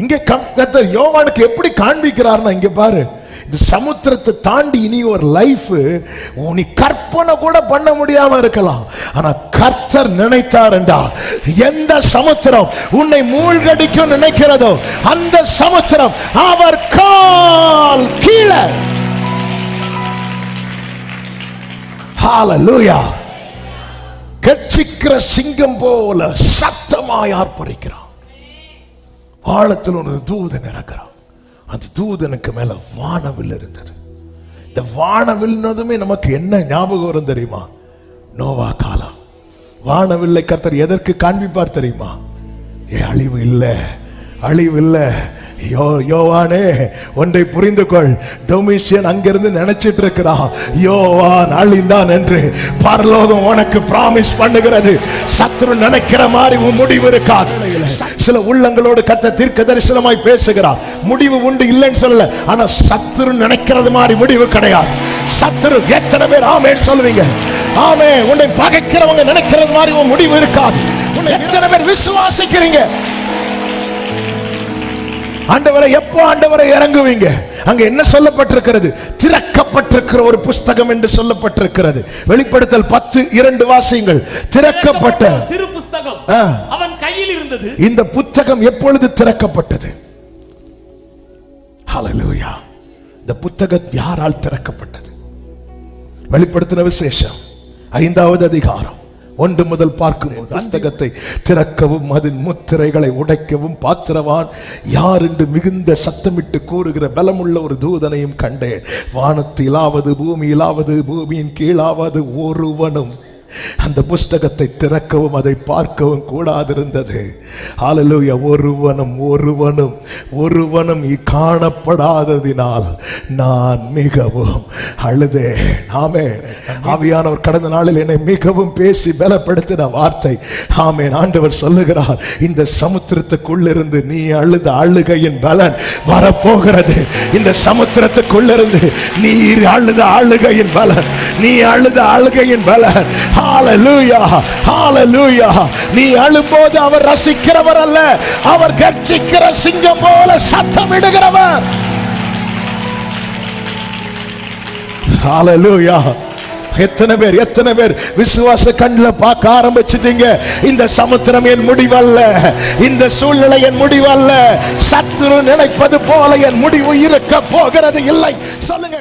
இங்க கர்த்தர் யோவானுக்கு எப்படி காண்பிக்கிறார்னா, இங்க பாரு, இந்த சமுத்திரத்தை தாண்டி இனி ஒரு லைஃப் நீ கற்பனை கூட பண்ண முடியாம இருக்கலாம். ஆனா கர்த்தர் நினைத்தார் என்றால் எந்த சமுத்திரம் உன்னை மூழ்கடிக்கும் நினைக்கிறதோ அந்த சமுத்திரம் அவர் கால் கீழே. ஹல்லேலூயா. கர்ச்சிக்கிற சிங்கம் போல சத்தமாய் ஆர்ப்பரிக்கிறான். ஆழத்தில் ஒரு தூதன் இறங்குறான். அந்த தூதனுக்கு மேல வானவில் இருந்தது. இந்த வானவில்னதுமே நமக்கு என்ன ஞாபகம் வரும் தெரியுமா? நோவா காலம். வானவில்லை கர்த்தர் எதற்கு காண்பிப்பார் தெரியுமா? அழிவு இல்லை, அழிவு இல்லை. யோவானே ஒன்றை புரிந்து கொள், டொமிஷியன் அங்கிருந்து நினைச்சிட்டு இருக்கிறான் யோவான் அழிந்தான் என்று. பரலோகம் உனக்கு பிராமிஸ் பண்ணுகிறது, சத்துரு நினைக்கிற மாதிரி உன் முடிவு இருக்காது. சில உள்ளங்களோடு கர்த்தர் தீர்க்க தரிசனமாய் பேசுகிறார். முடிவு உண்டு இல்லைன்னு சொல்லல, ஆனா சத்துரு நினைக்கிறது மாதிரி முடிவு கிடையாது. சத்துரு எத்தனை பேர் ஆமென் சொல்லுவீங்க? ஆமே. உன்னை பகைக்கிறவங்க நினைக்கிறது மாதிரி உன் முடிவு இருக்காது. உன்னை எத்தனை பேர் விசுவாசிக்கிறீங்க? ஆண்டவரை எப்போ ஆண்டவரை இறங்குவீங்க? அங்க என்ன சொல்லப்பட்டிருக்கிறது? திறக்கப்பட்டிருக்கிற ஒரு புஸ்தகம் என்று சொல்லப்பட்டிருக்கிறது. வெளிப்படுத்தல் 10:2 வாசியுங்கள். திறக்கப்பட்ட சிறு புஸ்தகம் அவன் கையில் இருந்தது. இந்த புத்தகம் எப்பொழுது திறக்கப்பட்டது? ஹல்லேலூயா. இந்த புத்தகம் யாரால் திறக்கப்பட்டது? வெளிப்படுத்தின விசேஷம் 5வது அதிகாரம் 1 முதல் பார்க்கும்போது, புஸ்தகத்தை திறக்கவும் அதன் முத்திரைகளை உடைக்கவும் பாத்திரவான் யார் என்று மிகுந்த சத்தமிட்டு கூறுகிற பலமுள்ள ஒரு தூதனையும் கண்டேன். வானத்திலாவது பூமியிலாவது பூமியின் கீழாவது ஒருவனும் அந்த புஸ்தகத்தை திறக்கவும் அதை பார்க்கவும் கூடாதிருந்தது. ஹல்லேலூயா. ஒருவனும் காணப்படாததினால் நான் மிகவும் அழுதேன். ஆமென். ஆவியானவர் கடந்த நாளில் என்னை மிகவும் பேசி பலப்படுத்தின வார்த்தை. ஆமென். ஆண்டவர் சொல்லுகிறார், இந்த சமுத்திரத்துக்குள்ளிருந்து நீ அழுத அழுகையின் பலன் வரப்போகிறது. இந்த சமுத்திரத்துக்குள்ளிருந்து நீ அழுத அழுகையின் பலன், நீ அழுத அழுகையின் பலன். ஹல்லேலூயா, ஹல்லேலூயா. நீ அழும்போது அவர் ரசிக்கிறவர் அல்ல, அவர் கர்ச்சிக்கிற சிங்கம் போல சத்தமிடுகிறவர். ஹல்லேலூயா. எத்தனை பேர் விசுவாச கண்ணில் பார்க்க ஆரம்பிச்சிட்டீங்க? இந்த சமுத்திரம் என் முடிவல்ல, இந்த சூழ்நிலை என் முடிவல்ல, சத்துரு நினைப்பது போல என் முடிவு இருக்க போகிறது இல்லை. சொல்லுங்க.